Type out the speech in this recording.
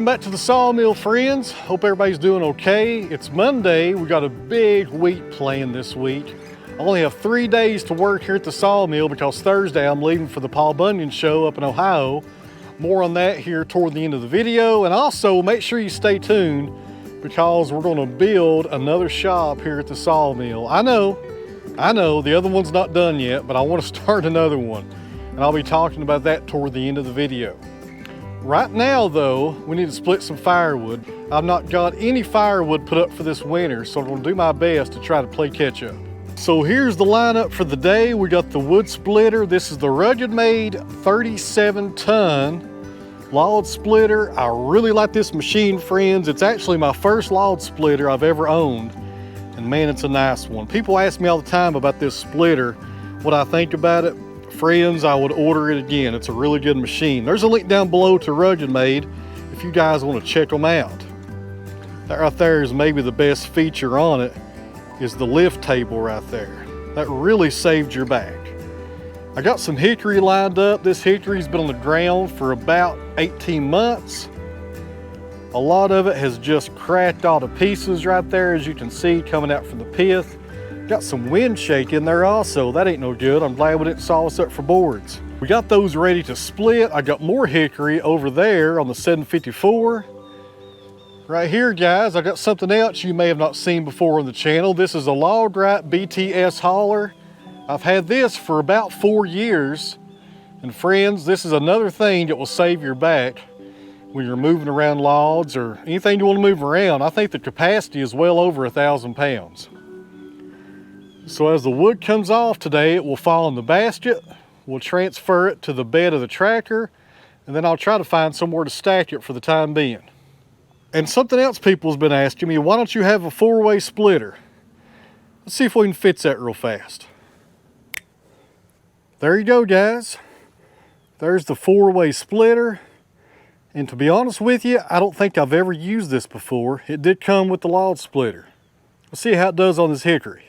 Welcome back to the Sawmill, friends. Hope everybody's doing okay. It's Monday. We got a big wheat plan this week. I only have 3 days to work here at the Sawmill because Thursday I'm leaving for the Paul Bunyan show up in Ohio. More on that here toward the end of the video. And also make sure you stay tuned because we're going to build another shop here at the Sawmill. I know, the other one's not done yet, but I want to start another one. And I'll be talking about that toward the end of the video. Right now though, we need to split some firewood. I've not got any firewood put up for this winter, so I'm gonna do my best to try to play catch up. So here's the lineup for the day. We got the wood splitter. This is the rugged-made 37-ton log splitter. I really like this machine, friends. It's actually my first log splitter I've ever owned. And man, it's a nice one. People ask me all the time about this splitter, what I think about it. Friends, I would order it again. It's a really good machine. There's a link down below to Rugged Made if you guys want to check them out. That right there is maybe the best feature on it, is the lift table right there. That really saved your back. I got some hickory lined up. This hickory's been on the ground for about 18 months. A lot of it has just cracked all to pieces right there, as you can see, coming out from the pith. Got some wind shake in there also. That ain't no good. I'm glad we didn't saw us up for boards. We got those ready to split. I got more hickory over there on the 754. Right here, guys, I got something else you may have not seen before on the channel. This is a Log Right BTS hauler. I've had this for about 4 years. And friends, this is another thing that will save your back when you're moving around logs or anything you want to move around. I think the capacity is well over 1,000 pounds. So as the wood comes off today, it will fall in the basket. We'll transfer it to the bed of the tractor, and then I'll try to find somewhere to stack it for the time being. And something else people's been asking me, why don't you have a 4-way splitter? Let's see if we can fix that real fast. There you go, guys. There's the 4-way splitter. And to be honest with you, I don't think I've ever used this before. It did come with the log splitter. Let's see how it does on this hickory.